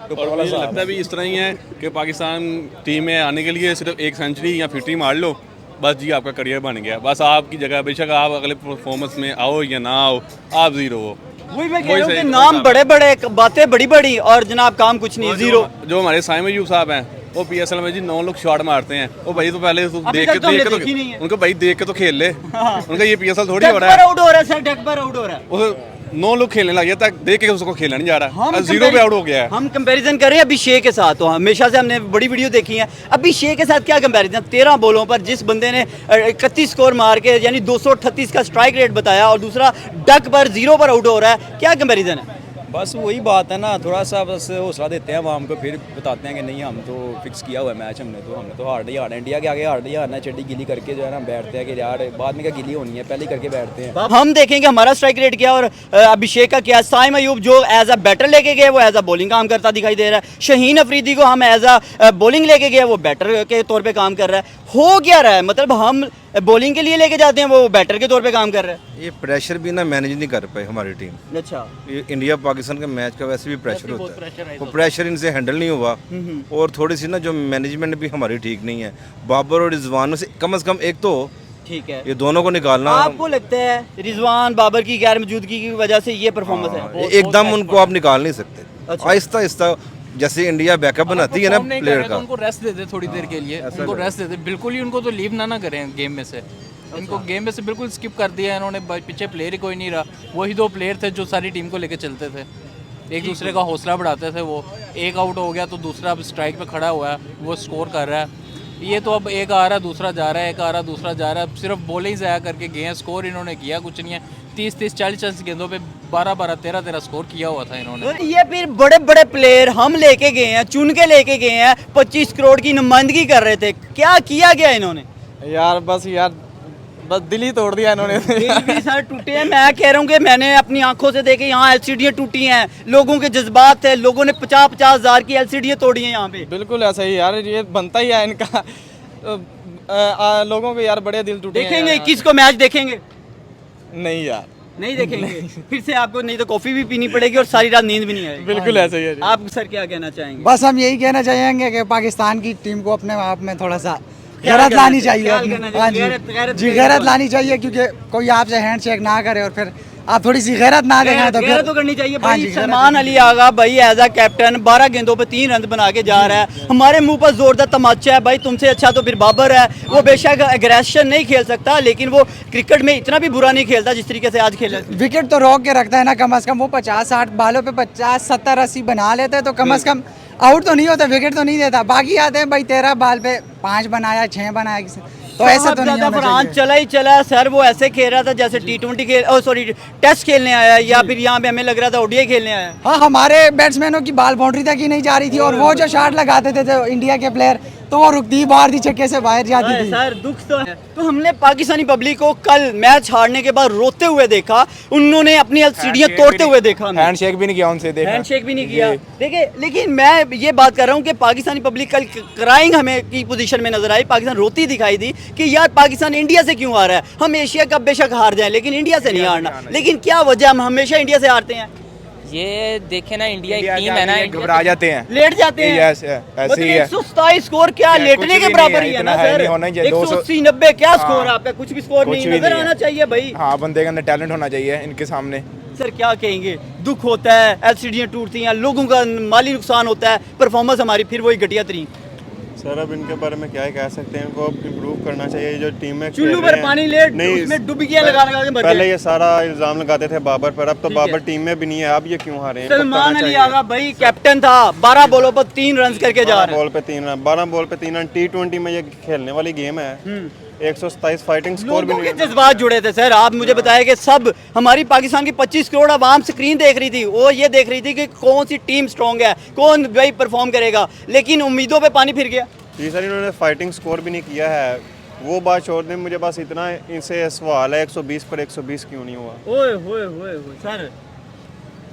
टॉपर वाला मुझे लगता है भी इस तरह ही है कि पाकिस्तान टीम में आने के लिए सिर्फ एक सेंचुरी या 50 मार लो, बस जी आपका करियर बन गया। बस आपकी जगह बेशक आप अगले परफॉर्मेंस में आओ या ना आओ, आप जीरो हो। वही मैं कह रहा हूं कि नाम बड़े बड़े, बातें बड़ी बड़ी और जनाब काम कुछ नहीं, जीरो। जो हमारे साइम अयूब साहब हैं वो PSL में जी 9 लोग शॉट मारते हैं, वो भाई तो पहले तो देख के तो उनको भाई देख के तो खेल ले। उनका ये PSL थोड़ी हो रहा है, आउट हो रहा है सर, डकबर आउट हो रहा है, 9 लोग खेलने लग गया, देख के उसको खेलना नहीं जा रहा, 0 पे आउट हो गया है। हम कंपैरिजन कर रहे हैं अभिषेक के साथ, तो हमेशा से हमने बड़ी वीडियो देखी है, अभिषेक के साथ क्या कंपैरिजन, 13 बॉलों पर जिस बंदे ने 31 स्कोर मार के यानी 238 का स्ट्राइक रेट बताया और दूसरा डक पर 0 पर आउट हो रहा है, क्या कंपैरिजन है। बस वही बात है ना, थोड़ा सा बस हौसला देते हैं आवाम को, फिर बताते हैं कि नहीं हम तो फिक्स किया हुआ है मैच, हमने तो हार्ड ही हारना, इंडिया के आगे हार्ड ही हारना है, चड्डी गिली करके जो है ना बैठते हैं कि यार बाद में क्या गिली होनी है, पहले ही करके बैठते हैं। हम देखेंगे हमारा स्ट्राइक रेट क्या और अभिषेक का क्या। साइम अयूब जो एज अ बैटर लेके गए वो एज अ बॉलिंग काम करता दिखाई दे रहा है, शहीन अफरीदी को हम एज अ बॉलिंग लेके गए वो बैटर के तौर पर काम कर रहा है। हो क्या रहा है, मतलब हम बॉलिंग के लिए लेके जाते हैं वो बैटर के तौर पे काम कर रहा है। ये प्रेशर भी ना मैनेज नहीं कर पाई हमारी टीम। अच्छा, ये इंडिया पाकिस्तान का मैच का वैसे भी प्रेशर होता है, वो प्रेशर इनसे हैंडल नहीं हुआ और थोड़ी सी ना जो मैनेजमेंट भी हमारी ठीक नहीं है। बाबर और रिजवान से कम एक तो ठीक है, ये दोनों को निकालना। आपको लगता है रिजवान बाबर की गैर मौजूदगी की वजह से ये परफॉर्मेंस है? एकदम उनको आप निकाल नहीं सकते, आहिस्ता आहिस्ता जैसे इंडिया बैकअप बनाती है ना प्लेयर का, उनको रेस्ट दे दे थोड़ी देर के लिए, उनको रेस्ट दे दे, बिल्कुल ही उनको तो लीव ना करें गेम में से, इनको गेम में से बिल्कुल स्किप कर दिया इन्होंने, पीछे प्लेयर ही कोई नहीं रहा, वही 2 प्लेयर थे जो सारी टीम को लेके चलते थे, एक दूसरे का हौसला बढ़ाते थे। वो एक आउट हो गया तो दूसरा अब स्ट्राइक पे खड़ा हुआ है, वो स्कोर कर रहा है, ये तो अब एक आ रहा है दूसरा जा रहा है, एक आ रहा दूसरा जा रहा है, सिर्फ बॉलिंग ज़ाया करके गए हैं, स्कोर इन्होंने किया कुछ नहीं है। 30-30 40-40 गेंदों पे 12-12 13-13 स्कोर किया हुआ था इन्होंने। ये फिर बड़े बड़े प्लेयर हम लेके गए हैं, चुन के लेके गए हैं, 25 करोड़ की नुमाइंदगी कर रहे थे, क्या किया गया इन्होंने? यार बस दिल ही तोड़ दिया इन्होंने। दिल भी सर टूटे हैं, मैं कह रहा हूँ कि मैंने अपनी आंखों से देखे यहाँ LCD टूटी हैं, लोगों के जज्बात थे, लोगों ने 50-50 हज़ार की LCD तोड़ी हैं यहाँ पे। बिल्कुल ऐसा ही यार, ये बनता ही है इनका। लोगों के यार बड़े दिल टूटे। देखेंगे किसको मैच देखेंगे? नहीं यार नहीं देखेंगे। फिर से आपको नहीं तो कॉफी भी पीनी पड़ेगी और सारी रात नींद भी नहीं आएगी। बिल्कुल ऐसा ही है। आप सर क्या कहना चाहेंगे? बस हम यही कहना चाहेंगे कि पाकिस्तान की टीम को अपने आप में थोड़ा सा गैरत लानी चाहिए। हाँ जी, गैरत लानी चाहिए, क्योंकि कोई आपसे हैंड शेक ना करे और फिर आप थोड़ी सी गैरत ना देना तो गैरत तो करनी चाहिए भाई। सलमान अली आगा भाई एज अ कैप्टन 12 गेंदों पे 3 रन बना के जा रहा है, हमारे मुंह पर जोरदार तमाचा है भाई, तुमसे अच्छा तो फिर बाबर है। वो बेशक एग्रेशन नहीं खेल सकता लेकिन वो क्रिकेट में इतना भी बुरा नहीं खेलता जिस तरीके से आज खेला। विकेट तो रोक के रखता है ना, कम से कम वो 50-60 बालों पे 50-70-80 बना लेते तो कम से कम आउट तो नहीं होता, विकेट तो नहीं देता। बाकी आते हैं भाई 13 बाल पे 5 बनाया 6 बनाया, तो ऐसा तो नहीं होना चाहिए। चला ही चला सर, वो ऐसे खेल रहा था जैसे T20 टेस्ट खेलने आया या फिर यहाँ पे हमें लग रहा था ODI खेलने आया। हाँ, हमारे बैट्समैनों की बाल बाउंड्री तक ही नहीं जा रही थी और वो जो शॉट लगाते थे इंडिया के प्लेयर तो वो रुकती बाहर थी, छक्के से बाहर जाती थी। सर दुख तो है। तो हमने पाकिस्तानी पब्लिक को कल मैच हारने के बाद रोते हुए देखा, उन्होंने अपनी LCD तोड़ते हुए देखा, हैंडशेक भी नहीं किया उनसे, हैंडशेक भी नहीं किया। देखिए लेकिन मैं ये बात कर रहा हूँ कि पाकिस्तानी पब्लिक कल क्राइंग हमें की पोजीशन में नजर आई, पाकिस्तान रोती दिखाई दी कि यार पाकिस्तान इंडिया से क्यों हारा है। हम एशिया कप बेशक हार जाए लेकिन इंडिया से नहीं हारना। लेकिन क्या वजह, हम हमेशा इंडिया से हारते हैं? ये देखे ना, इंडिया एक टीम है ना, घबरा जाते हैं, लेट जाते हैं। ऐसे ही है। 127 स्कोर क्या लेटने के बराबर ही है ना सर? 180-90 क्या स्कोर आपका? कुछ भी स्कोर नहीं नजर आना चाहिए भाई। हाँ, बंदे के अंदर टैलेंट होना चाहिए इनके सामने। सर क्या कहेंगे, दुख होता है, LCD टूटती हैं, लोगों का माली नुकसान होता है, परफॉर्मेंस हमारी फिर वही घटिया तरीन। सर अब इनके बारे में क्या ही कह सकते हैं, इनको इम्प्रूव करना चाहिए। जो टीम में चुल्लू पर पानी लेट नहीं, उसमें डुबकियां लगा के मर पहले गए। ये सारा इल्जाम लगाते थे बाबर पर, अब तो बाबर टीम में भी नहीं है, अब ये क्यों हारे हैं? सलमान अली आगा भाई कैप्टन था, 12 बॉलों पर 3 रन करके जा रहा है। 12 बॉल पे 3 रन। T20 में ये खेलने वाली गेम है, 127 फाइटिंग स्कोर भी नहीं। जज्बात जुड़े थे सर। आप मुझे बताया कि सब हमारी पाकिस्तान की 25 करोड़ आवाम स्क्रीन देख रही थी, वो ये देख रही थी कि कौन सी टीम स्ट्रॉन्ग है, कौन भाई परफॉर्म करेगा, लेकिन उम्मीदों पे पानी फिर गया। जी सर, इन्होंने फाइटिंग स्कोर भी नहीं किया है, वो बात छोड़ दें। मुझे बस इतना इनसे सवाल है 120 पर 120 क्यों नहीं हुआ? ओए होए होए होए सर,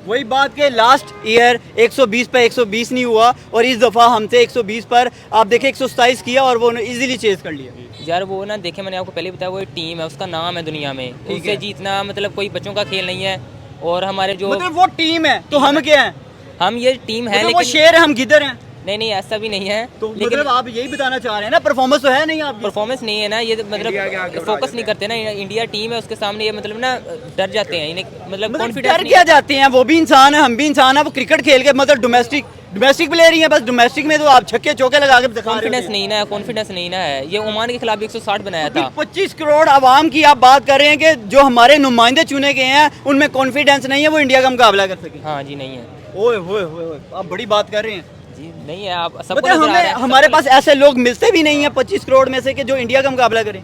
वही बात के लास्ट ईयर 120 पे 120 नहीं हुआ और इस दफ़ा हमसे 120 पर आप देखें 127 किया और वो इजीली चेज कर लिया। यार वो ना देखे, मैंने आपको पहले बताया, वो एक टीम है, उसका नाम है दुनिया में, उससे जीतना मतलब कोई बच्चों का खेल नहीं है। और हमारे जो मतलब वो टीम है तो हम क्या हैं? हम ये टीम है, मतलब लेकिन वो शेर है, हम गिदर हैं। नहीं ऐसा भी नहीं है। तो लेकिन मतलब आप यही बताना चाह रहे हैं ना, परफॉर्मेंस तो है नहीं आपकी? परफॉर्मेंस नहीं है ना, ये मतलब फोकस नहीं करते ना। इंडिया टीम है, उसके सामने ये मतलब ना डर जाते हैं, इन्हें मतलब कॉन्फिडेंस डर क्या जाते हैं? वो भी इंसान है, हम भी इंसान है। वो क्रिकेट खेल के मतलब डोमेस्टिक प्लेयर ही है, बस डोमेस्टिक में तो आप छक्के चौके लगा के दिखा रहे हो। कॉन्फिडेंस नहीं ना है। ये ओमान के खिलाफ 160 बनाया था। 25 करोड़ आवाम की आप बात कर रहे हैं कि जो हमारे नुमाइंदे चुने गए हैं उनमें कॉन्फिडेंस नहीं है वो इंडिया का मुकाबला कर सके? हाँ जी, नहीं है। ओए होए होए, आप बड़ी बात कर रहे हैं जी। नहीं है, आप सबको मतलब हमारे पास ऐसे लोग मिलते भी नहीं है 25 करोड़ में से कि जो इंडिया का मुकाबला करें।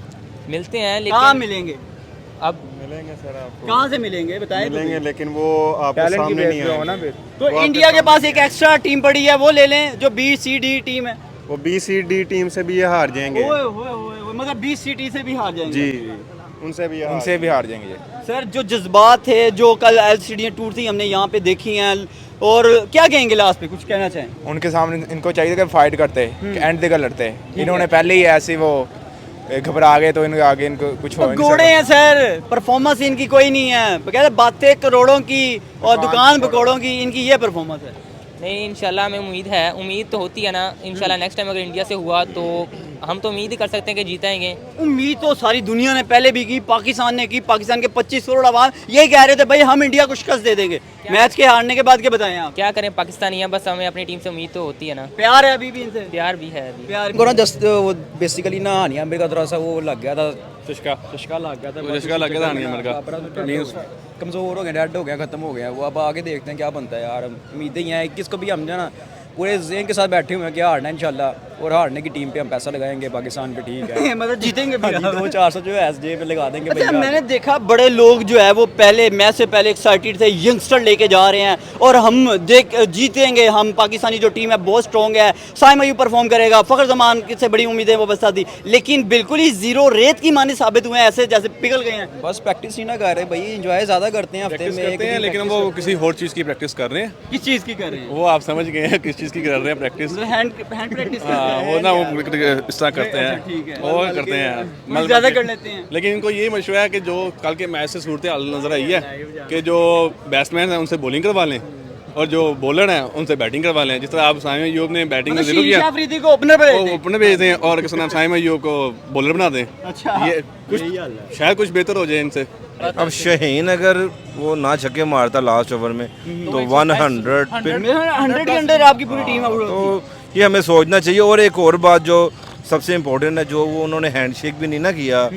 मिलते हैं लेकिन कहाँ मिलेंगे? अब मिलेंगे सर, आपको कहाँ से मिलेंगे बताएं? मिलेंगे, लेकिन वो आपको सामने नहीं आएंगे। तो इंडिया के पास एक एक्स्ट्रा टीम पड़ी है, वो ले लें जो BCD टीम है। वो BCD टीम से भी ये हार जाएंगे। ओए होए होए, मतलब BCD से भी हार जाएंगे? जी, उनसे भी हार जाएंगे। सर जो जज्बात थे, जो कल LCD टूर थी हमने यहाँ पे देखी हैं, और क्या कहेंगे लास्ट पे, कुछ कहना चाहें? उनके सामने इनको चाहिए कि फाइट करते, एंड तक लड़ते। इन्होंने पहले ही ऐसे वो घबरा गए तो इनके आगे इनको कुछ हो नहीं घोड़े हैं सर, परफॉर्मेंस इनकी कोई नहीं है। कहते बातें करोड़ों की और दुकान पकौड़ों की, इनकी ये परफॉर्मेंस है। नहीं, इंशाल्लाह हमें उम्मीद तो होती है ना। इंशाल्लाह नेक्स्ट टाइम अगर इंडिया से हुआ तो हम तो उम्मीद ही कर सकते हैं कि जीतेंगे। उम्मीद तो सारी दुनिया ने पहले भी की, पाकिस्तान ने की। पाकिस्तान के 25 करोड़ आवाम यही कह रहे थे भाई हम इंडिया को शिकस्त दे देंगे। मैच के हारने के बाद क्या बताएं आप? क्या करें, पाकिस्तानी है, बस हमें अपनी टीम से उम्मीद तो होती है ना। प्यार है अभी भी इनसे? प्यार भी है अभी। प्यार को ना जस्ट वो बेसिकली ना हानिया मेरे का थोड़ा सा वो लग गया था, चस्का लग गया था हानिया मेरे का। कमज़ोर हो गया, डेड हो गया, ख़त्म हो गया वो। अब आगे देखते हैं क्या बनता है यार। उम्मीदें ही हैं, किसको भी हम ना पूरे ज़हन के साथ बैठे हुए हैं कि हारना है इंशाल्लाह, और हारने की टीम पे हम पैसा लगाएंगे पाकिस्तान पे, ठीक है। मतलब जीतेंगे भी। 200-400 जो है SJ पे लगा देंगे। अच्छा, मैंने देखा बड़े लोग जो है वो पहले मैच से पहले एक्साइटेड थे, यंगस्टर लेके जा रहे हैं और हम जीतेंगे, हम पाकिस्तानी जो टीम है बहुत स्ट्रॉन्ग है, साइम अयूब परफॉर्म करेगा, फ़खर जमान से बड़ी उम्मीदें वो बस्ता थी, लेकिन बिल्कुल ही जीरो रेत की माने साबित हुए हैं, ऐसे जैसे पिघल गए हैं। बस प्रैक्टिस ही ना कर रहे भाई, इंजॉय ज़्यादा करते हैं हफ्ते में, लेकिन वो किसी और चीज़ की प्रैक्टिस कर रहे हैं। किस चीज़ की कर रहे हैं? वो आप समझ गए हैं किस चीज़ की कर रहे हैं प्रैक्टिस। हैंड प्रैक्टिस वो ना वो इस तरह करते हैं, वो करते हैं, ज़्यादा कर लेते हैं। लेकिन इनको ये मशवरा है कि जो कल के मैच से सूरत हाल नजर आई है कि जो बैट्समैन हैं उनसे बॉलिंग करवा लें और जो बॉलर हैं उनसे बैटिंग करवा लें। जिस तरह आप साइम अयूब ने बैटिंग में ज़रूर किया, अफरीदी को ओपनर भेज दें और किसी नाम साइम अयूब को बॉलर बना दें। अच्छा, ये कुछ शायद कुछ बेहतर हो जाए इनसे। अब शाहीन अगर वो ना छक्के मारता लास्ट ओवर में तो 100 के अंडर आपकी पूरी टीम है, तो ये हमें सोचना चाहिए। और एक और बात जो सबसे इम्पोर्टेंट है, जो वो उन्होंने हैंडशेक भी नहीं ना किया,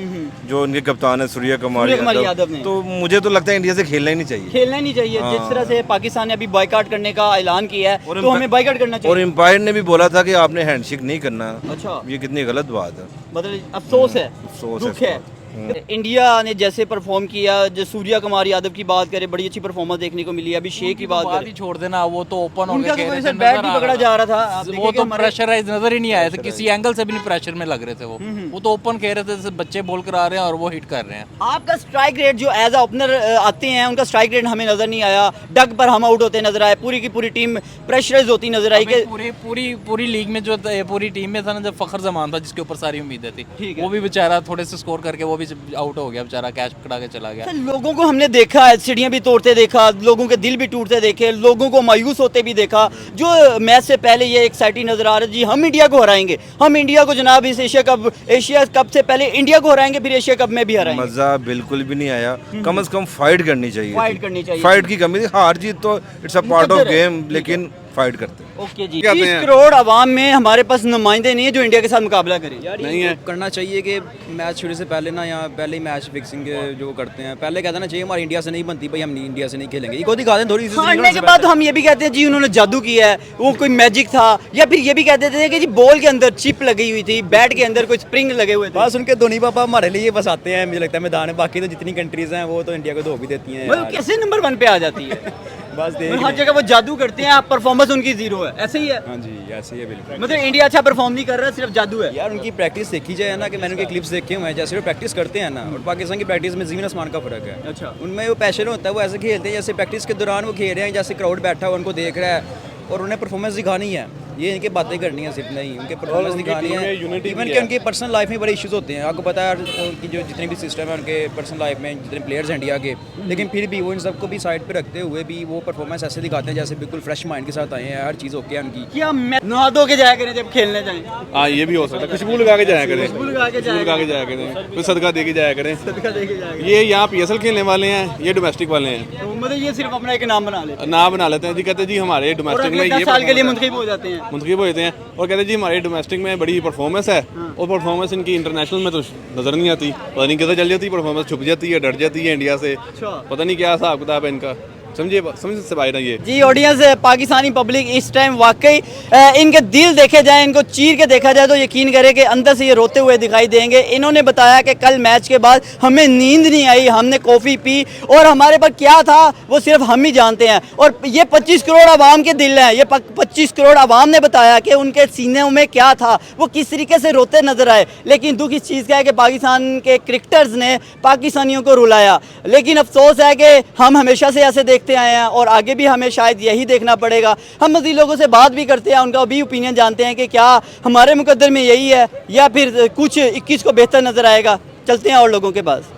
जो उनके कप्तान है सूर्य कुमार यादव ने, तो मुझे तो लगता है इंडिया से खेलना ही नहीं चाहिए। खेलना ही नहीं चाहिए। जिस तरह से पाकिस्तान ने अभी बॉयकॉट करने का ऐलान किया है तो हमें बॉयकॉट करना चाहिए। और एम्पायर ने भी बोला था कि आपने हैंडशेक नहीं करना। अच्छा, ये कितनी गलत बात है। मतलब अफसोस है, दुख है। इंडिया ने जैसे परफॉर्म किया, जो सूर्य कुमार यादव की बात करें, बड़ी अच्छी परफॉर्मेंस देखने को मिली। अभी शेख की बात ही छोड़ देना, वो तो ओपन हो गया, गया, बैट भी पकड़ा जा रहा था, वो तो प्रेशराइज नजर ही नहीं आया था, किसी एंगल से भी नहीं प्रेशर में लग रहे थे। वो तो ओपन कह रहे थे, जैसे बच्चे बॉल करा रहे हैं और वो हिट कर रहे हैं। आपका स्ट्राइक रेट जो एज अ ओपनर आते हैं उनका स्ट्राइक रेट हमें नजर नहीं आया, डग पर हम आउट होते नजर आए, पूरी की पूरी टीम प्रेशराइज होती नजर आई। पूरी लीग में जो पूरी टीम में था ना, जब फ़खर जमान था जिसके ऊपर सारी उम्मीदें थी, वो भी बेचारा थोड़े से स्कोर करके वो भी आउट हो गया, बेचारा कैच पकड़ा के चला गया। लोगों को हमने देखा, सीढ़ियां भी तोड़ते देखा, लोगों के दिल भी टूटते देखे, लोगों को मायूस होते भी देखा। जो मैच से पहले ये एक्साइटिंग नजर आ रहा है जी हम इंडिया को हराएंगे, हम इंडिया को जनाब इस एशिया कप से पहले इंडिया को हराएंगे, फिर एशिया कप में भी हराएंगे। मजा बिल्कुल भी नहीं आया। कम से कम फाइट करनी चाहिए, फाइट फाइट की कमी थी। हार जीत तो it's a part of game, लेकिन फाइट करते हैं। ओके जी, 30 करोड़ आवाम में हमारे पास नुमाइंदे नहीं है जो इंडिया के साथ मुकाबला करें। यार नहीं है, करना चाहिए कि मैच शुरू से पहले ना, यहाँ पहले ही मैच फिक्सिंग जो करते हैं, पहले कहते ना चाहिए हमारी इंडिया से नहीं बनती भाई, हम इंडिया से नहीं खेलेंगे, इनको दिखा दें थोड़ी। हारने के बाद हम ये भी कहते हैं जी उन्होंने जादू किया है, वो कोई मैजिक था, या फिर ये भी कहते थे कि जी बॉल के अंदर चिप लगी हुई थी, बैट के अंदर कोई स्प्रिंग लगे हुए थे। बस उनके धोनी पापा हमारे लिए बस आते हैं, मुझे लगता है मैदान में, बाकी तो जितनी कंट्रीज हैं वो तो इंडिया को धो भी देती हैं। कैसे नंबर 1 पे आ जाती है? बस हर जगह वो जादू करते हैं, परफॉर्मेंस उनकी जीरो है, ऐसे ही है? हाँ जी ऐसे ही है बिल्कुल। मतलब इंडिया अच्छा परफॉर्म नहीं कर रहा, सिर्फ जादू है? यार उनकी प्रैक्टिस देखी जाए ना, कि मैंने उनके क्लिप्स देखे हुए हैं, जैसे वो प्रैक्टिस करते हैं ना, और पाकिस्तान की प्रैक्टिस में ज़मीन आसमान का फ़र्क है। अच्छा। उनमें वो पैशन होता है, वो ऐसे खेलते हैं जैसे प्रैक्टिस के दौरान वो खेल रहे हैं, जैसे क्राउड बैठा हुआ उनको देख रहा है और उन्हें परफॉर्मेंस दिखानी है। ये इनकी बातें करनी है सिर्फ नहीं, उनके परफॉर्मेंस दिखानी है। इवन कि उनकी पर्सनल लाइफ में बड़े इश्यूज होते हैं, आपको पता है उनकी जो जितने भी सिस्टम है उनके पर्सनल लाइफ में, जितने प्लेयर्स हैं इंडिया के, लेकिन फिर भी वो इन सबको भी साइड पे रखते हुए भी वो परफॉर्मेंस ऐसे दिखाते हैं जैसे बिल्कुल फ्रेश माइंड के साथ आए हैं, हर चीज़ ओके है उनकी। क्या नहा धो के जाया करें जब खेलने जाएं? हाँ ये भी हो सकता है, खुशबू लगा के जाया करें, खुशबू लगा के जाया करें, फिर सदका दे के जाया करें। सदका दे के जाया करें। ये यहाँ PSL खेलने वाले हैं, ये डोमेस्टिक वाले हैं, तो मतलब ये सिर्फ अपना एक नाम बना लेते हैं? नाम बना लेते हैं जी, कहते हैं जी हमारे डोमेस्टिक में ये 10 साल के लिए मुंतखब हो जाते हैं, मुंतखब हो जाते हैं और कहते हैं जी हमारे डोमेस्टिक में बड़ी परफॉर्मेंस है, और परफॉर्मेंस इनकी इंटरनेशनल में तो नज़र नहीं आती, पता नहीं किधर चल जाती है, परफॉर्मेंस छुप जाती है, डर जाती है इंडिया से, पता नहीं क्या हिसाब किताब है इनका, समझ से बाहर है ये। जी ऑडियंस, पाकिस्तानी पब्लिक इस टाइम वाकई इनके दिल देखे जाए, इनको चीर के देखा जाए तो यकीन करें कि अंदर से ये रोते हुए दिखाई देंगे। इन्होंने बताया कि कल मैच के बाद हमें नींद नहीं आई, हमने कॉफ़ी पी और हमारे पास क्या था वो सिर्फ हम ही जानते हैं। और ये 25 करोड़ आवाम के दिल हैं, ये 25 करोड़ आवाम ने बताया कि उनके सीनों में क्या था, वो किस तरीके से रोते नजर आए। लेकिन दुख इस चीज़ का है कि पाकिस्तान के क्रिकेटर्स ने पाकिस्तानियों को रुलाया। लेकिन अफसोस है कि हम हमेशा से ऐसे देखते आए हैं और आगे भी हमें शायद यही देखना पड़ेगा। हम मज़ीद लोगों से बात भी करते हैं, उनका भी ओपिनियन जानते हैं कि क्या हमारे मुकद्दर में यही है या फिर कुछ 21 को बेहतर नज़र आएगा। चलते हैं और लोगों के पास।